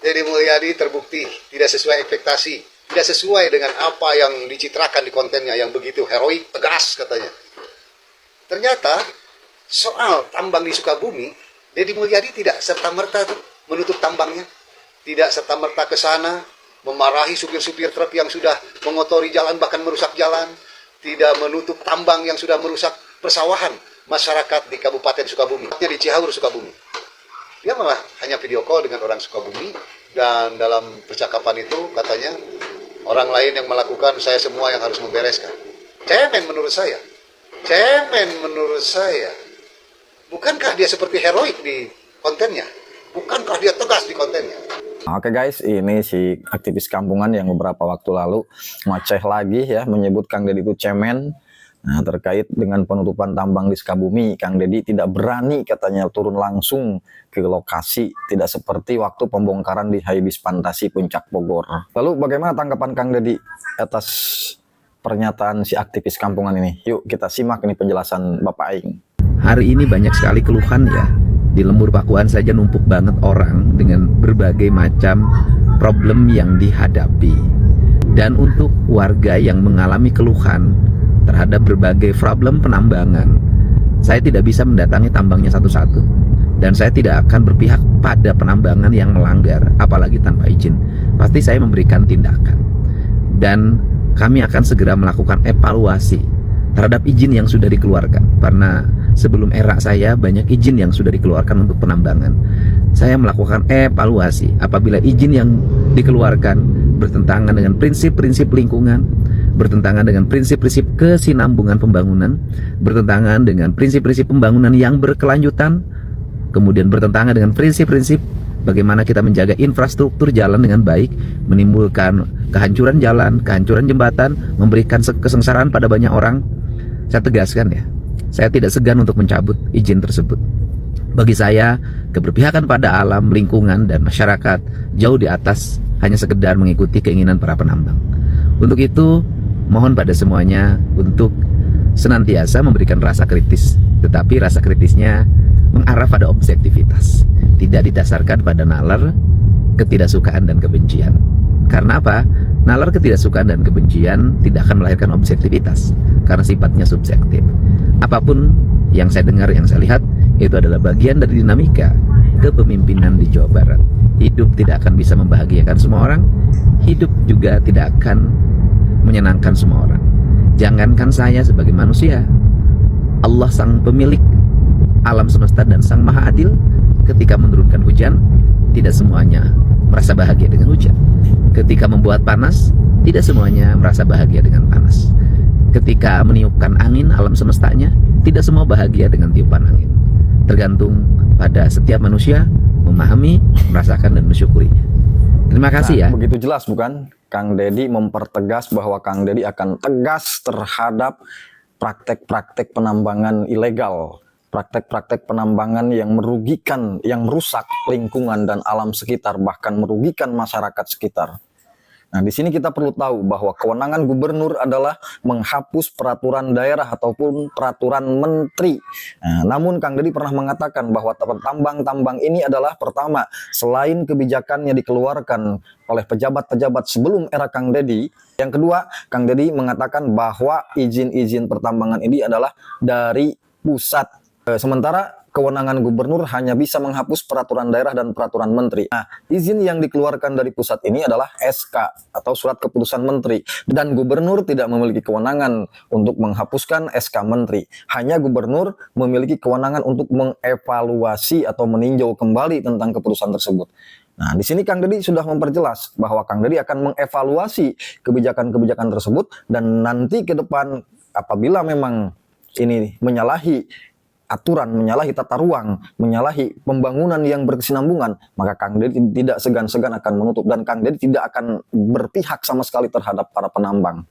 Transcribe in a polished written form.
Deddy Mulyadi terbukti tidak sesuai ekspektasi, tidak sesuai dengan apa yang dicitrakan di kontennya yang begitu heroik, tegas katanya. Ternyata soal tambang di Sukabumi, Deddy Mulyadi tidak serta-merta menutup tambangnya, tidak serta-merta ke sana memarahi supir-supir truk yang sudah mengotori jalan bahkan merusak jalan, tidak menutup tambang yang sudah merusak persawahan masyarakat di Kabupaten Sukabumi, di Cihaur Sukabumi. Dia malah hanya video call dengan orang Sukabumi, dan dalam percakapan itu katanya orang lain yang melakukan, saya semua yang harus membereskan. Cemen menurut saya. Cemen menurut saya. Bukankah dia seperti heroik di kontennya? Bukankah dia tegas di kontennya? Oke guys, ini si aktivis kampungan yang beberapa waktu lalu ngoceh lagi ya, menyebut Kang Deddy itu cemen. Nah, terkait dengan penutupan tambang di Sukabumi, Kang Deddy tidak berani katanya turun langsung ke lokasi, tidak seperti waktu pembongkaran di Haibis Fantasi Puncak Bogor. Lalu bagaimana tanggapan Kang Deddy atas pernyataan si aktivis kampungan ini? Yuk kita simak ini penjelasan Bapak Aing. Hari ini banyak sekali keluhan ya. Di Lembur Pakuan saja numpuk banget orang dengan berbagai macam problem yang dihadapi. Dan untuk warga yang mengalami keluhan terhadap berbagai problem penambangan, saya tidak bisa mendatangi tambangnya satu-satu, dan saya tidak akan berpihak pada penambangan yang melanggar, apalagi tanpa izin. Pasti saya memberikan tindakan, dan kami akan segera melakukan evaluasi terhadap izin yang sudah dikeluarkan, karena sebelum era saya banyak izin yang sudah dikeluarkan untuk penambangan. Saya melakukan evaluasi apabila izin yang dikeluarkan bertentangan dengan prinsip-prinsip lingkungan, bertentangan dengan prinsip-prinsip kesinambungan pembangunan, bertentangan dengan prinsip-prinsip pembangunan yang berkelanjutan, kemudian bertentangan dengan prinsip-prinsip bagaimana kita menjaga infrastruktur jalan dengan baik, menimbulkan kehancuran jalan, kehancuran jembatan, memberikan kesengsaraan pada banyak orang. Saya tegaskan ya, saya tidak segan untuk mencabut izin tersebut. Bagi saya, keberpihakan pada alam, lingkungan, dan masyarakat jauh di atas hanya sekedar mengikuti keinginan para penambang. Untuk itu, mohon pada semuanya untuk senantiasa memberikan rasa kritis, tetapi rasa kritisnya mengarah pada objektivitas, tidak didasarkan pada nalar, ketidaksukaan, dan kebencian. Karena apa? Nalar, ketidaksukaan, dan kebencian tidak akan melahirkan objektivitas, karena sifatnya subjektif. Apapun yang saya dengar, yang saya lihat, itu adalah bagian dari dinamika kepemimpinan di Jawa Barat. Hidup tidak akan bisa membahagiakan semua orang, hidup juga tidak akan menyenangkan semua orang. Jangankan saya sebagai manusia, Allah sang pemilik alam semesta dan sang maha adil, ketika menurunkan hujan, tidak semuanya merasa bahagia dengan hujan. Ketika membuat panas, tidak semuanya merasa bahagia dengan panas. Ketika meniupkan angin alam semestanya, tidak semua bahagia dengan tiupan angin. Tergantung pada setiap manusia memahami, merasakan, dan mensyukurinya. Terima kasih ya. Begitu jelas bukan? Kang Deddy mempertegas bahwa Kang Deddy akan tegas terhadap praktek-praktek penambangan ilegal, praktek-praktek penambangan yang merugikan, yang merusak lingkungan dan alam sekitar, bahkan merugikan masyarakat sekitar. Nah, di sini kita perlu tahu bahwa kewenangan gubernur adalah menghapus peraturan daerah ataupun peraturan menteri. Nah, namun Kang Deddy pernah mengatakan bahwa tambang-tambang ini adalah pertama, selain kebijakannya dikeluarkan oleh pejabat-pejabat sebelum era Kang Deddy, yang kedua, Kang Deddy mengatakan bahwa izin-izin pertambangan ini adalah dari pusat. Sementara kewenangan gubernur hanya bisa menghapus peraturan daerah dan peraturan menteri. Nah, izin yang dikeluarkan dari pusat ini adalah SK atau surat keputusan menteri, dan gubernur tidak memiliki kewenangan untuk menghapuskan SK menteri. Hanya gubernur memiliki kewenangan untuk mengevaluasi atau meninjau kembali tentang keputusan tersebut. Nah, di sini Kang Deddy sudah memperjelas bahwa Kang Deddy akan mengevaluasi kebijakan-kebijakan tersebut, dan nanti ke depan apabila memang ini menyalahi aturan, menyalahi tata ruang, menyalahi pembangunan yang berkesinambungan, maka Kang Deddy tidak segan-segan akan menutup, dan Kang Deddy tidak akan berpihak sama sekali terhadap para penambang.